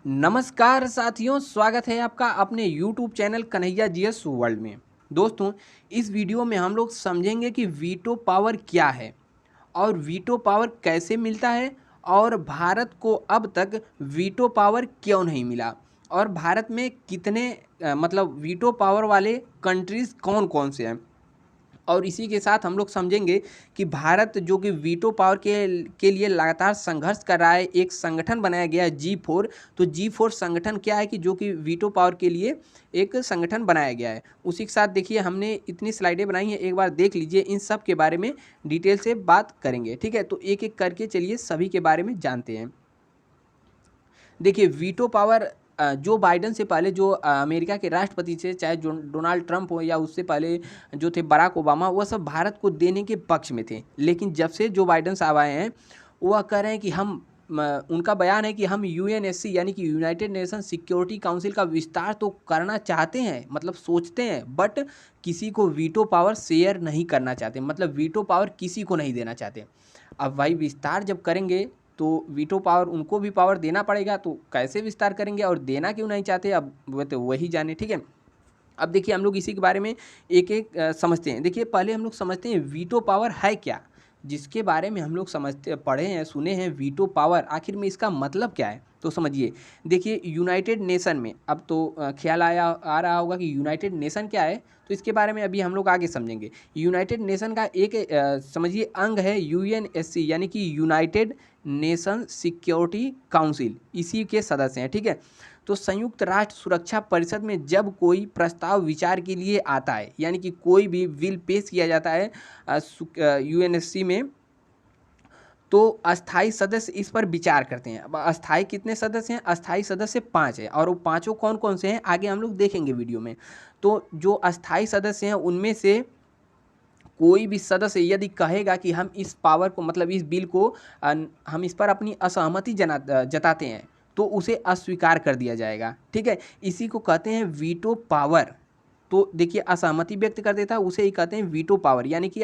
नमस्कार साथियों, स्वागत है आपका अपने YouTube channel Kanhaiya GS world में। दोस्तों, इस वीडियो में हम लोग समझेंगे कि वीटो पावर क्या है और वीटो पावर कैसे मिलता है और भारत को अब तक वीटो पावर क्यों नहीं मिला और भारत में कितने मतलब वीटो पावर वाले कंट्रीज़ कौन-कौन से हैं। और इसी के साथ हम लोग समझेंगे कि भारत जो कि वीटो पावर के लिए लगातार संघर्ष कर रहा है, एक संगठन बनाया गया है G4। तो G4 संगठन क्या है कि जो कि वीटो पावर के लिए एक संगठन बनाया गया है। उसी के साथ देखिए हमने इतनी स्लाइडें बनाई हैं, एक बार देख लीजिए, इन सब के बारे में डिटेल से बात करेंगे। ठीक है, तो एक एक करके चलिए सभी के बारे में जानते हैं। देखिए वीटो पावर जो बाइडेन से पहले जो अमेरिका के राष्ट्रपति थे, चाहे जो डोनाल्ड ट्रंप हो या उससे पहले जो थे बराक ओबामा, वह सब भारत को देने के पक्ष में थे। लेकिन जब से जो बाइडेन साहब आए हैं, वह कह रहे हैं कि उनका बयान है कि हम यूएनएससी यानी कि यूनाइटेड नेशन सिक्योरिटी काउंसिल का विस्तार तो करना चाहते हैं, मतलब सोचते हैं, बट किसी को वीटो पावर शेयर नहीं करना चाहते, मतलब वीटो पावर किसी को नहीं देना चाहते। अब भाई विस्तार जब करेंगे तो वीटो पावर उनको भी पावर देना पड़ेगा, तो कैसे विस्तार करेंगे और देना क्यों नहीं चाहते, अब वो तो वही जाने। ठीक है, अब देखिए हम लोग इसी के बारे में एक एक समझते हैं। देखिए पहले हम लोग समझते हैं वीटो पावर है क्या, जिसके बारे में हम लोग समझते पढ़े हैं सुने हैं। वीटो पावर आखिर में इसका मतलब क्या है, तो समझिए। देखिए यूनाइटेड नेशन में अब तो ख्याल आ रहा होगा कि यूनाइटेड नेशन क्या है, तो इसके बारे में अभी हम लोग आगे समझेंगे। यूनाइटेड नेशन का एक समझिए अंग है यूएनएससी, यानी कि यूनाइटेड नेशन सिक्योरिटी काउंसिल, इसी के सदस्य हैं। ठीक है, तो संयुक्त राष्ट्र सुरक्षा परिषद में जब कोई प्रस्ताव विचार के लिए आता है, यानी कि कोई भी बिल पेश किया जाता है यूएनएससी में, तो अस्थाई सदस्य इस पर विचार करते हैं। अब अस्थाई कितने सदस्य हैं? अस्थाई सदस्य 5 हैं, और वो पाँचों कौन-कौन से हैं आगे हम लोग देखेंगे वीडियो में। तो जो अस्थाई सदस्य हैं उनमें से कोई भी सदस्य यदि कहेगा कि हम इस पावर को, मतलब इस बिल को हम इस पर अपनी असहमति जताते हैं, तो उसे अस्वीकार कर दिया जाएगा। ठीक है, इसी को कहते हैं वीटो पावर। तो देखिए असहमति व्यक्त कर देता है, उसे ही कहते हैं वीटो पावर, यानी कि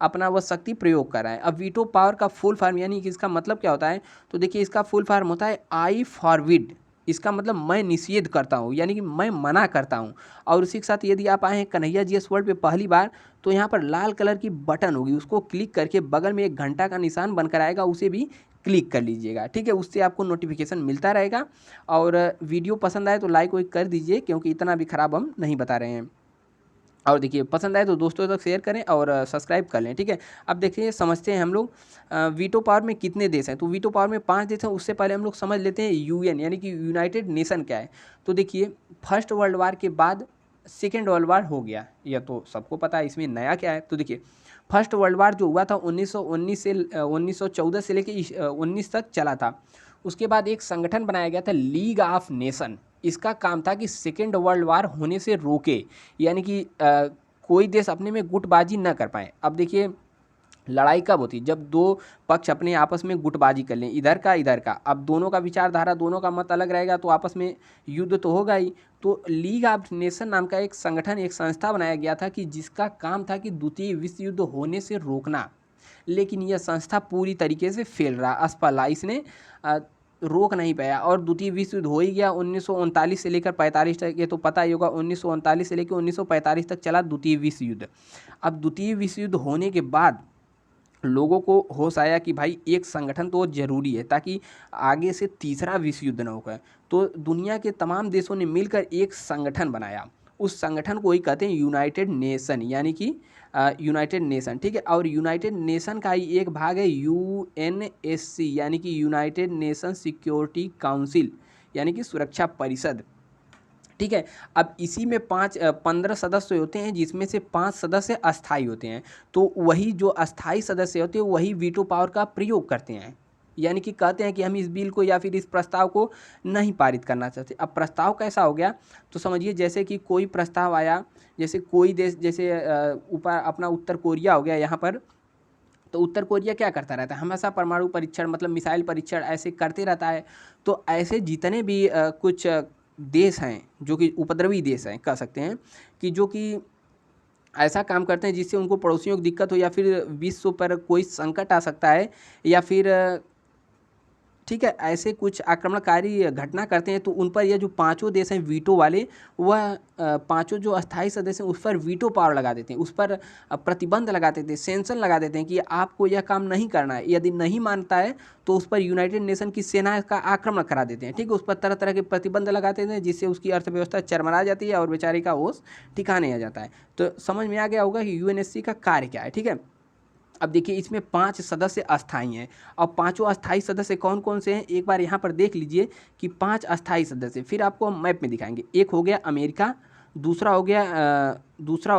अपना वह शक्ति प्रयोग कर रहा है। अब वीटो पावर का फुल फॉर्म यानी कि इसका मतलब क्या होता है, तो देखिए इसका फुल फॉर्म होता है आई फॉरविड। इसका मतलब मैं निषेध करता हूँ, यानी कि मैं मना करता हूँ। और उसी के साथ यदि आप आए हैं कन्हैया जीएस वर्ल्ड पे पहली बार, तो यहाँ पर लाल कलर की बटन होगी, उसको क्लिक करके बगल में एक घंटा का निशान बनकर आएगा, उसे भी क्लिक कर लीजिएगा। ठीक है, उससे आपको नोटिफिकेशन मिलता रहेगा। और वीडियो पसंद आए तो लाइक वाइक कर दीजिए, क्योंकि इतना भी ख़राब हम नहीं बता रहे हैं। और देखिए पसंद आए तो दोस्तों तक शेयर करें और सब्सक्राइब कर लें। ठीक है, अब देखिए समझते हैं हम लोग वीटो पावर में कितने देश हैं। तो वीटो पावर में 5 देश हैं। उससे पहले हम लोग समझ लेते हैं यूएन यानी कि यूनाइटेड नेशन क्या है। तो देखिए फर्स्ट वर्ल्ड वार के बाद सेकेंड वर्ल्ड वार हो गया, यह तो सबको पता है, इसमें नया क्या है। तो देखिए फर्स्ट वर्ल्ड वार जो हुआ था 1919 से 1914 से लेकर 19 तक चला था। उसके बाद एक संगठन बनाया गया था लीग ऑफ नेशन। इसका काम था कि सेकेंड वर्ल्ड वार होने से रोके, यानी कि कोई देश अपने में गुटबाजी न कर पाए। अब देखिए लड़ाई कब होती, जब दो पक्ष अपने आपस में गुटबाजी कर लें, इधर का इधर का। अब दोनों का विचारधारा, दोनों का मत अलग रहेगा, तो आपस में युद्ध तो होगा ही। तो लीग ऑफ नेशन नाम का एक संगठन, एक संस्था बनाया गया था कि जिसका काम था कि द्वितीय विश्व युद्ध होने से रोकना। लेकिन यह संस्था पूरी तरीके से फेल रहा, असफल रहा, इसने रोक नहीं पाया और द्वितीय विश्व युद्ध हो ही गया। 1939 से लेकर 45 तक, ये तो पता ही होगा, 1939 से लेकर 1945 तक चला द्वितीय विश्व युद्ध। अब द्वितीय विश्व युद्ध होने के बाद लोगों को होश आया कि भाई एक संगठन तो ज़रूरी है, ताकि आगे से तीसरा विश्व युद्ध न होकर। तो दुनिया के तमाम देशों ने मिलकर एक संगठन बनाया। उस संगठन को ही कहते हैं यूनाइटेड नेशन, यानी कि यूनाइटेड नेशन। ठीक है, और यूनाइटेड नेशन का ही एक भाग है यूएनएससी, यानी कि यूनाइटेड नेशन सिक्योरिटी काउंसिल, यानी कि सुरक्षा परिषद। ठीक है, अब इसी में 15 सदस्य होते हैं, जिसमें से 5 सदस्य अस्थाई होते हैं। तो वही जो अस्थाई सदस्य होते हैं वही वीटो पावर का प्रयोग करते हैं, यानी कि कहते हैं कि हम इस बिल को या फिर इस प्रस्ताव को नहीं पारित करना चाहते। अब प्रस्ताव कैसा हो गया, तो समझिए जैसे कि कोई प्रस्ताव आया, जैसे कोई देश, जैसे ऊपर अपना उत्तर कोरिया हो गया यहाँ पर। तो उत्तर कोरिया क्या करता रहता है, हमेशा परमाणु परीक्षण, मतलब मिसाइल परीक्षण ऐसे करते रहता है। तो ऐसे जितने भी कुछ देश हैं जो कि उपद्रवी देश हैं, कह सकते हैं कि जो कि ऐसा काम करते हैं जिससे उनको पड़ोसियों को दिक्कत हो, या फिर विश्व पर कोई संकट आ सकता है, या फिर ठीक है, ऐसे कुछ आक्रमणकारी घटना करते हैं तो उन पर यह जो पांचों देश हैं वीटो वाले, वह पांचों जो अस्थायी सदस्य हैं उस पर वीटो पावर लगा देते हैं, उस पर प्रतिबंध लगा देते हैं, सेंक्शन लगा देते हैं कि आपको यह काम नहीं करना है। यदि नहीं मानता है तो उस पर यूनाइटेड नेशन की सेना का आक्रमण करा देते हैं। ठीक है, उस पर तरह तरह के प्रतिबंध लगाते हैं जिससे उसकी अर्थव्यवस्था चरमरा जाती है और बेचारे का होश ठिकाने आ जाता है। तो समझ में आ गया होगा कि यूएनएससी का कार्य क्या है। ठीक है, अब देखिए इसमें 5 सदस्य अस्थायी हैं और पांचों अस्थायी सदस्य कौन कौन से हैं एक बार यहाँ पर देख लीजिए कि 5 अस्थायी सदस्य, फिर आपको हम मैप में दिखाएंगे। एक हो गया अमेरिका, दूसरा हो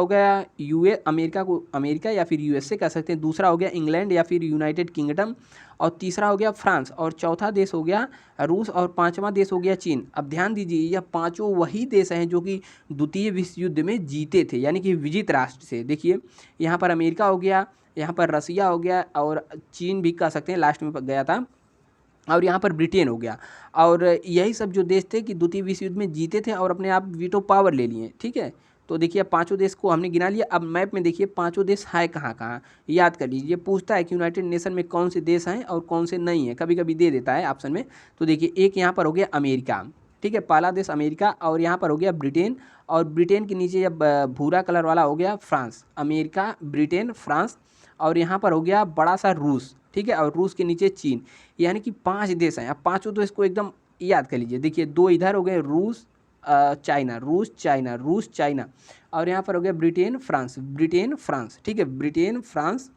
गया अमेरिका को अमेरिका या फिर यूएसए कह सकते हैं, दूसरा हो गया इंग्लैंड या फिर यूनाइटेड किंगडम, और तीसरा हो गया फ्रांस, और चौथा देश हो गया रूस, और पांचवा देश हो गया चीन। अब ध्यान दीजिए यह पांचों वही देश हैं जो कि द्वितीय विश्व युद्ध में जीते थे, यानी कि विजित राष्ट्र से। देखिए यहाँ पर अमेरिका हो गया, यहाँ पर रसिया हो गया, और चीन भी कह सकते हैं, लास्ट में गया था, और यहाँ पर ब्रिटेन हो गया। और यही सब जो देश थे कि द्वितीय विश्व युद्ध में जीते थे और अपने आप वीटो पावर ले लिए। ठीक है, तो देखिए अब पांचों देश को हमने गिना लिया। अब मैप में देखिए पांचों देश है कहाँ कहाँ, याद कर लीजिए। पूछता है कि यूनाइटेड नेशन में कौन से देश हैं और कौन से नहीं हैं, कभी कभी दे देता है ऑप्शन में। तो देखिए एक यहाँ पर हो गया अमेरिका, ठीक है, पहला देश अमेरिका, और यहाँ पर हो गया ब्रिटेन, और ब्रिटेन के नीचे जब भूरा कलर वाला हो गया फ्रांस। अमेरिका, ब्रिटेन, फ्रांस, और यहाँ पर हो गया बड़ा सा रूस। ठीक है, और रूस के नीचे चीन, यानी कि 5 देश हैं। अब पांचों देश को एकदम याद कर लीजिए। देखिए 2 इधर हो गए, रूस चाइना, रूस चाइना, रूस चाइना, और यहाँ पर हो गया ब्रिटेन फ्रांस, ब्रिटेन फ्रांस। ठीक है, ब्रिटेन फ्रांस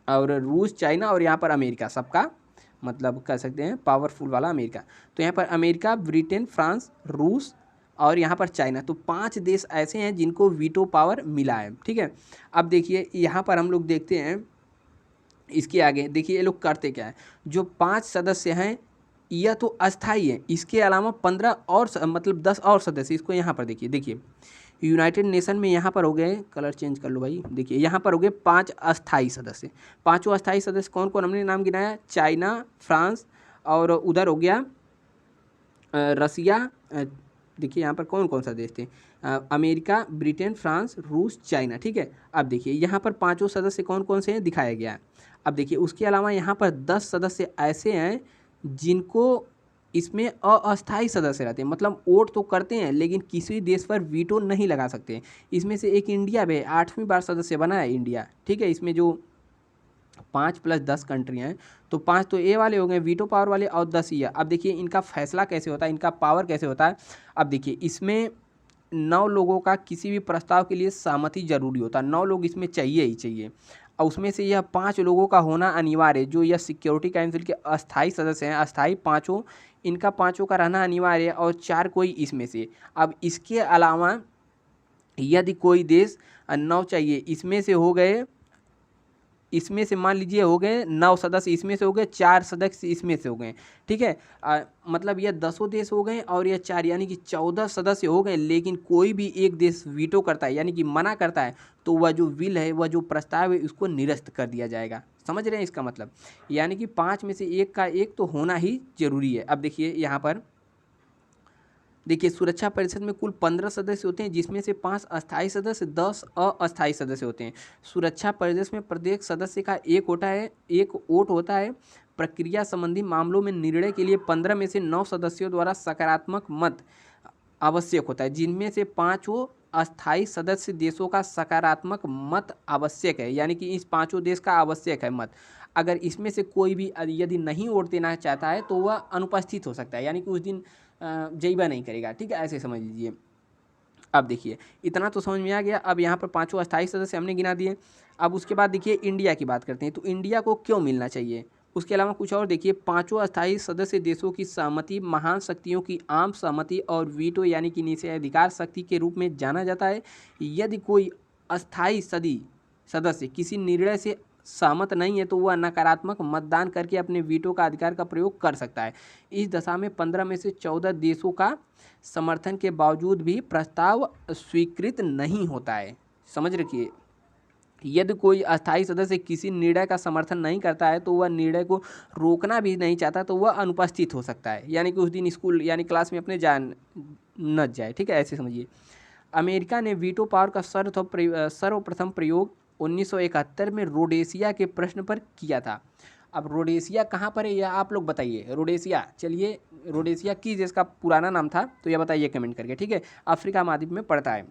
और रूस चाइना, और यहाँ पर अमेरिका, सबका मतलब कह सकते हैं पावरफुल वाला अमेरिका। तो यहाँ पर अमेरिका, ब्रिटेन, फ्रांस, रूस और यहाँ पर चाइना, तो 5 देश ऐसे हैं जिनको वीटो पावर मिला है। ठीक है, अब देखिए यहाँ पर हम लोग देखते हैं इसके आगे। देखिए ये लोग करते क्या है, जो 5 सदस्य हैं यह तो अस्थाई है, इसके अलावा 15 और मतलब 10 और सदस्य, इसको यहाँ पर देखिए यूनाइटेड नेशन में यहाँ पर हो गए, कलर चेंज कर लो भाई, देखिए यहाँ पर हो गए 5 अस्थाई सदस्य। पांचों अस्थाई सदस्य कौन कौन हमने नाम गिनाया, चाइना, फ्रांस, और उधर हो गया रसिया। देखिए यहाँ पर कौन कौन सा देश थे, अमेरिका, ब्रिटेन, फ्रांस, रूस, चाइना। ठीक है, अब देखिए यहाँ पर पांचों सदस्य कौन कौन से हैं दिखाया गया है। अब देखिए उसके अलावा यहाँ पर 10 सदस्य ऐसे हैं जिनको इसमें अस्थायी सदस्य रहते हैं, मतलब वोट तो करते हैं लेकिन किसी देश पर वीटो नहीं लगा सकते। इसमें से एक इंडिया भी 8वीं बार सदस्य बना है इंडिया। ठीक है, इसमें जो 5 + 10 कंट्री हैं, तो 5 तो ए वाले हो गए वीटो पावर वाले, और 10 ये। अब देखिए इनका फैसला कैसे होता है, इनका पावर कैसे होता है। अब देखिए इसमें 9 लोगों का किसी भी प्रस्ताव के लिए सहमति जरूरी होता है, 9 लोग इसमें चाहिए ही चाहिए, और उसमें से यह 5 लोगों का होना अनिवार्य है, जो यह सिक्योरिटी काउंसिल के अस्थायी सदस्य हैं, अस्थायी पाँचों, इनका 5 का रहना अनिवार्य है, और 4 कोई इसमें से। अब इसके अलावा यदि कोई देश 9 चाहिए, इसमें से हो गए, इसमें से मान लीजिए हो गए 9 सदस्य, इसमें से हो गए 4 सदस्य, इसमें से हो गए। ठीक है, मतलब यह 10 देश हो गए और यह 4, यानी कि 14 सदस्य हो गए। लेकिन कोई भी एक देश वीटो करता है, यानी कि मना करता है, तो वह जो विल है, वह जो प्रस्ताव है, उसको निरस्त कर दिया जाएगा। समझ रहे हैं इसका मतलब, यानी कि 5 में से एक का एक तो होना ही जरूरी है। अब देखिए यहाँ पर देखिए सुरक्षा परिषद में कुल 15 सदस्य होते हैं, जिसमें से 5 अस्थायी सदस्य, 10 अस्थायी सदस्य होते हैं। सुरक्षा परिषद में प्रत्येक सदस्य का एक वोट होता है। प्रक्रिया संबंधी मामलों में निर्णय के लिए 15 में से 9 सदस्यों द्वारा सकारात्मक मत आवश्यक होता है, जिनमें से 5 अस्थायी सदस्य देशों का सकारात्मक मत आवश्यक है, यानी कि इस 5 देश का आवश्यक है मत। अगर इसमें से कोई भी यदि नहीं वोट देना चाहता है तो वह अनुपस्थित हो सकता है, यानी कि उस दिन जईबा नहीं करेगा। ठीक है, ऐसे समझ लीजिए। अब देखिए इतना तो समझ में आ गया। अब यहाँ पर 5 अस्थायी सदस्य हमने गिना दिए। अब उसके बाद देखिए इंडिया की बात करते हैं, तो इंडिया को क्यों मिलना चाहिए। उसके अलावा कुछ और देखिए, 5 अस्थायी सदस्य देशों की सहमति महान शक्तियों की आम सहमति और वीटो यानी कि निषेधाधिकार शक्ति के रूप में जाना जाता है। यदि कोई अस्थायी सदस्य किसी निर्णय से सहमत नहीं है तो वह नकारात्मक मतदान करके अपने वीटो का अधिकार का प्रयोग कर सकता है। इस दशा में 15 में से 14 देशों का समर्थन के बावजूद भी प्रस्ताव स्वीकृत नहीं होता है। समझ रखिए, यदि कोई अस्थायी सदस्य किसी निर्णय का समर्थन नहीं करता है तो वह निर्णय को रोकना भी नहीं चाहता तो वह अनुपस्थित हो सकता है, यानी कि उस दिन स्कूल यानी क्लास में अपने न जाए। ठीक है, ऐसे समझिए। अमेरिका ने वीटो पावर का सर्वप्रथम प्रयोग 1971 में रोडेशिया के प्रश्न पर किया था। अब रोडेशिया कहाँ पर है यह आप लोग बताइए। रोडेशिया, चलिए रोडेशिया किस देश का पुराना नाम था तो यह बताइए कमेंट करके, ठीक है। अफ्रीका महाद्वीप में पड़ता है।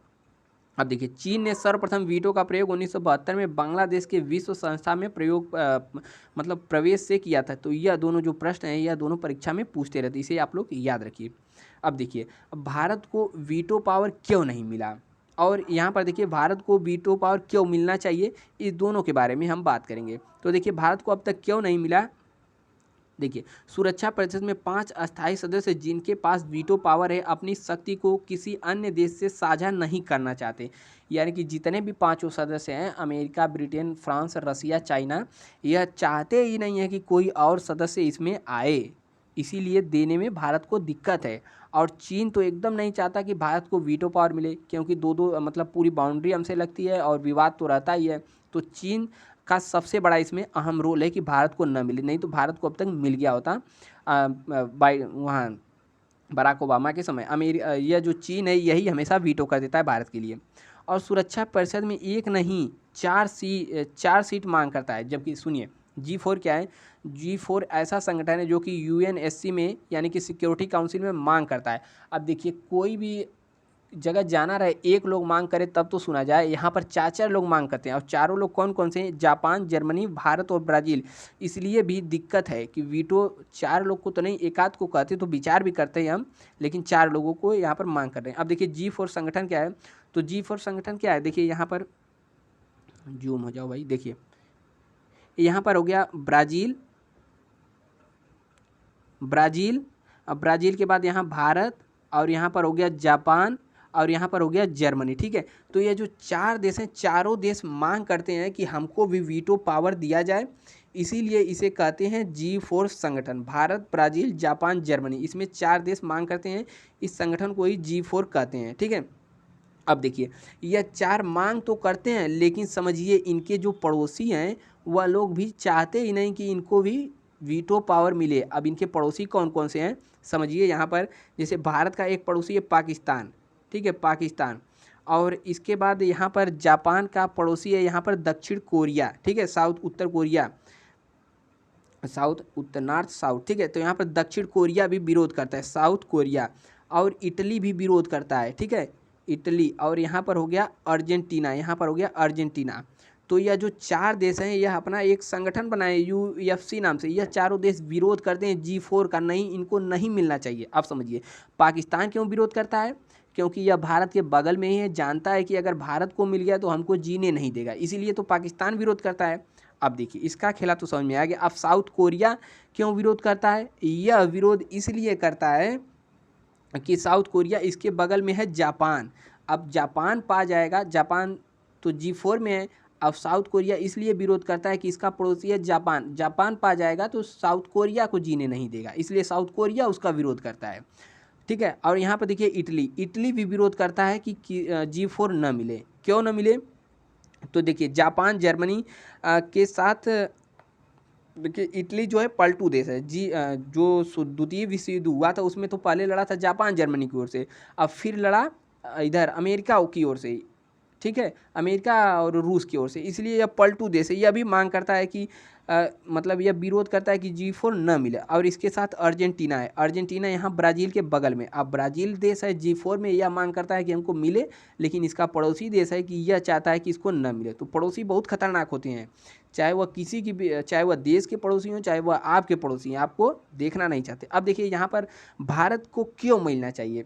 अब देखिए चीन ने सर्वप्रथम वीटो का प्रयोग 1972 में बांग्लादेश के विश्व संस्था में मतलब प्रवेश से किया था। तो यह दोनों जो प्रश्न हैं यह दोनों परीक्षा में पूछते रहते, इसे आप लोग याद रखिए। अब देखिए भारत को वीटो पावर क्यों नहीं मिला, और यहाँ पर देखिए भारत को वीटो पावर क्यों मिलना चाहिए, इस दोनों के बारे में हम बात करेंगे। तो देखिए भारत को अब तक क्यों नहीं मिला। देखिए सुरक्षा परिषद में 5 अस्थायी सदस्य जिनके पास वीटो पावर है अपनी शक्ति को किसी अन्य देश से साझा नहीं करना चाहते। यानी कि जितने भी 5 सदस्य हैं अमेरिका, ब्रिटेन, फ्रांस, रसिया, चाइना, यह चाहते ही नहीं है कि कोई और सदस्य इसमें आए, इसीलिए देने में भारत को दिक्कत है। और चीन तो एकदम नहीं चाहता कि भारत को वीटो पावर मिले, क्योंकि दो मतलब पूरी बाउंड्री हमसे लगती है और विवाद तो रहता ही है। तो चीन का सबसे बड़ा इसमें अहम रोल है कि भारत को न मिले, नहीं तो भारत को अब तक मिल गया होता वहाँ बराक ओबामा के समय। यह जो चीन है यही हमेशा वीटो कर देता है भारत के लिए। और सुरक्षा परिषद में एक नहीं 4 सीट मांग करता है, जबकि सुनिए G4 क्या है। G4 ऐसा संगठन है जो कि UNSC में यानी कि सिक्योरिटी काउंसिल में मांग करता है। अब देखिए कोई भी जगह जाना रहे एक लोग मांग करे तब तो सुना जाए, यहाँ पर 4 लोग मांग करते हैं। और चारों लोग कौन कौन से हैं, जापान, जर्मनी, भारत और ब्राज़ील। इसलिए भी दिक्कत है कि वीटो 4 लोग को तो नहीं, एक आध को कहते तो विचार भी करते हैं हम, लेकिन 4 लोगों को यहाँ पर मांग कर रहे हैं। अब देखिए G4 संगठन क्या है। तो G4 संगठन क्या है, देखिए यहाँ पर जूम हो जाओ भाई, देखिए यहाँ पर हो गया ब्राज़ील, अब ब्राज़ील के बाद यहाँ भारत, और यहाँ पर हो गया जापान, और यहाँ पर हो गया जर्मनी, ठीक है। तो ये जो 4 देश हैं चारों देश मांग करते हैं कि हमको भी वीटो पावर दिया जाए, इसीलिए इसे कहते हैं G4 संगठन। भारत, ब्राज़ील, जापान, जर्मनी, इसमें 4 देश मांग करते हैं, इस संगठन को ही G4 कहते हैं, ठीक है। अब देखिए यह 4 मांग तो करते हैं, लेकिन समझिए इनके जो पड़ोसी हैं वह लोग भी चाहते ही नहीं कि इनको भी वीटो पावर मिले। अब इनके पड़ोसी कौन कौन से हैं समझिए, यहाँ पर जैसे भारत का एक पड़ोसी है पाकिस्तान, ठीक है, पाकिस्तान। और इसके बाद यहाँ पर जापान का पड़ोसी है यहाँ पर दक्षिण कोरिया, ठीक है, साउथ उत्तर कोरिया, साउथ उत्तर नॉर्थ साउथ, ठीक है। तो यहाँ पर दक्षिण कोरिया भी विरोध करता है, साउथ कोरिया। और इटली भी विरोध करता है, ठीक है, इटली। और यहाँ पर हो गया अर्जेंटीना, यहाँ पर हो गया अर्जेंटीना। तो यह जो 4 देश हैं यह अपना एक संगठन बनाए UFC नाम से, यह चारों देश विरोध करते हैं G4 का, नहीं इनको नहीं मिलना चाहिए। अब समझिए पाकिस्तान क्यों विरोध करता है, क्योंकि यह भारत के बगल में ही है, जानता है कि अगर भारत को मिल गया तो हमको जीने नहीं देगा, इसीलिए तो पाकिस्तान विरोध करता है। अब देखिए इसका खेला तो समझ में आ गया। अब साउथ कोरिया क्यों विरोध करता है, यह विरोध इसलिए करता है कि साउथ कोरिया इसके बगल में है जापान। अब जापान पा जाएगा, जापान तो G4 में है। अब साउथ कोरिया इसलिए विरोध करता है कि इसका पड़ोसी है जापान, जापान पा जाएगा तो साउथ कोरिया को जीने नहीं देगा, इसलिए साउथ कोरिया उसका विरोध करता है, ठीक है। और यहाँ पर देखिए इटली भी विरोध करता है कि G4 न मिले। क्यों न मिले, तो देखिए जापान, जर्मनी के साथ, देखिए इटली जो है पलटू देश है। जो द्वितीय विश्व युद्ध हुआ था उसमें तो पहले लड़ा था जापान जर्मनी की ओर से, अब फिर लड़ा इधर अमेरिका की ओर से, ठीक है, अमेरिका और रूस की ओर से, इसलिए यह पलटू देश है। यह भी मांग करता है कि मतलब यह विरोध करता है कि G4 न मिले। और इसके साथ अर्जेंटीना है, अर्जेंटीना यहाँ ब्राज़ील के बगल में। अब ब्राज़ील देश है G4 में, यह मांग करता है कि हमको मिले, लेकिन इसका पड़ोसी देश है कि यह चाहता है कि इसको न मिले। तो पड़ोसी बहुत खतरनाक होते हैं, चाहे वह किसी की भी, चाहे वह देश के पड़ोसी हों, चाहे वह आपके पड़ोसी हैं, आपको देखना नहीं चाहते। अब देखिए यहाँ पर भारत को क्यों मिलना चाहिए,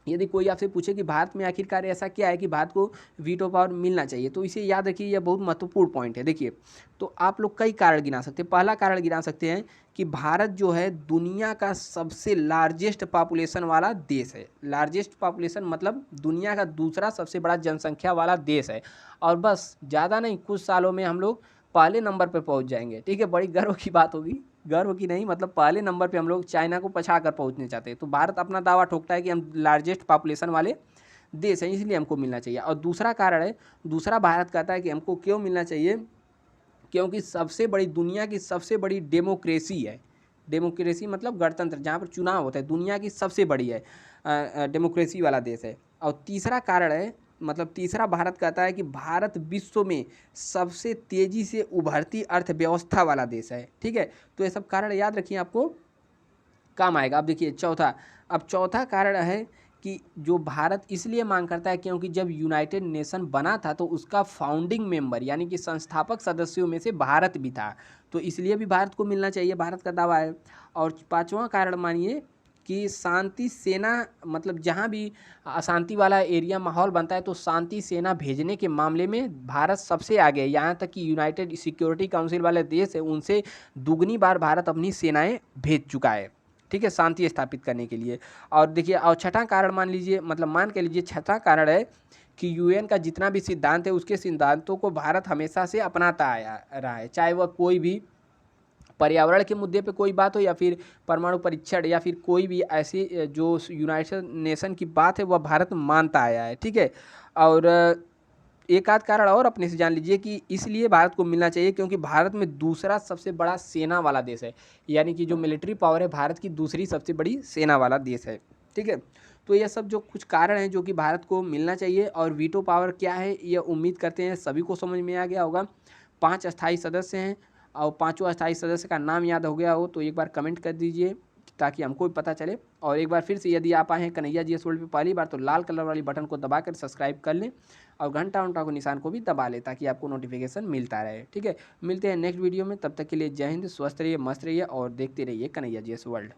यदि कोई आपसे पूछे कि भारत में आखिरकार ऐसा क्या है कि भारत को वीटो पावर मिलना चाहिए, तो इसे याद रखिए, यह बहुत महत्वपूर्ण पॉइंट है। देखिए तो आप लोग कई कारण गिना सकते हैं। पहला कारण गिना सकते हैं कि भारत जो है दुनिया का सबसे लार्जेस्ट पॉपुलेशन वाला देश है। लार्जेस्ट पॉपुलेशन मतलब दुनिया का दूसरा सबसे बड़ा जनसंख्या वाला देश है। और बस ज़्यादा नहीं, कुछ सालों में हम लोग पहले नंबर पर पहुंच जाएंगे, ठीक है। बड़ी गर्व की बात होगी, गर्व की नहीं मतलब पहले नंबर पे हम लोग चाइना को पछा कर पहुंचने चाहते हैं। तो भारत अपना दावा ठोकता है कि हम लार्जेस्ट पॉपुलेशन वाले देश हैं, इसलिए हमको मिलना चाहिए। और दूसरा कारण है, दूसरा भारत कहता है कि हमको क्यों मिलना चाहिए, क्योंकि सबसे बड़ी, दुनिया की सबसे बड़ी डेमोक्रेसी है। डेमोक्रेसी मतलब गणतंत्र, जहाँ पर चुनाव होता है, दुनिया की सबसे बड़ी है, डेमोक्रेसी वाला देश है। और तीसरा कारण है मतलब तीसरा भारत कहता है कि भारत विश्व में सबसे तेज़ी से उभरती अर्थव्यवस्था वाला देश है। ठीक है, तो ये सब कारण याद रखिए, आपको काम आएगा। अब देखिए चौथा कारण है कि जो भारत इसलिए मांग करता है क्योंकि जब यूनाइटेड नेशन बना था तो उसका फाउंडिंग मेंबर यानी कि संस्थापक सदस्यों में से भारत भी था, तो इसलिए भी भारत को मिलना चाहिए, भारत का दावा है। और पांचवा कारण मानिए कि शांति सेना, मतलब जहाँ भी अशांति वाला एरिया माहौल बनता है तो शांति सेना भेजने के मामले में भारत सबसे आगे है। यहाँ तक कि यूनाइटेड सिक्योरिटी काउंसिल वाले देश है उनसे दुगनी बार भारत अपनी सेनाएं भेज चुका है, ठीक है, शांति स्थापित करने के लिए। और देखिए, और छठा कारण मान लीजिए, मतलब मान के लीजिए छठा कारण है कि यूएन का जितना भी सिद्धांत है उसके सिद्धांतों को भारत हमेशा से अपनाता आया रहा है, चाहे वह कोई भी पर्यावरण के मुद्दे पे कोई बात हो या फिर परमाणु परीक्षण या फिर कोई भी ऐसी जो यूनाइटेड नेशन की बात है वह भारत मानता आया है। ठीक है, और एक आध कारण और अपने से जान लीजिए कि इसलिए भारत को मिलना चाहिए क्योंकि भारत में दूसरा सबसे बड़ा सेना वाला देश है, यानी कि जो मिलिट्री पावर है भारत की दूसरी सबसे बड़ी सेना वाला देश है। ठीक है, तो यह सब जो कुछ कारण हैं जो कि भारत को मिलना चाहिए। और वीटो पावर क्या है यह उम्मीद करते हैं सभी को समझ में आ गया होगा। 5 अस्थायी सदस्य हैं और पाँचों अस्थायी सदस्य का नाम याद हो गया हो तो एक बार कमेंट कर दीजिए ताकि हमको भी पता चले। और एक बार फिर से यदि आप आए हैं कन्हैया जीएस वर्ल्ड पे पहली बार तो लाल कलर वाली बटन को दबाकर सब्सक्राइब कर लें और घंटा को निशान को भी दबा लें ताकि आपको नोटिफिकेशन मिलता रहे। ठीक है, मिलते हैं नेक्स्ट वीडियो में, तब तक के लिए जय हिंद, स्वस्थ रहिए, मस्त रहिए और देखते रहिए कन्हैया जीएस वर्ल्ड।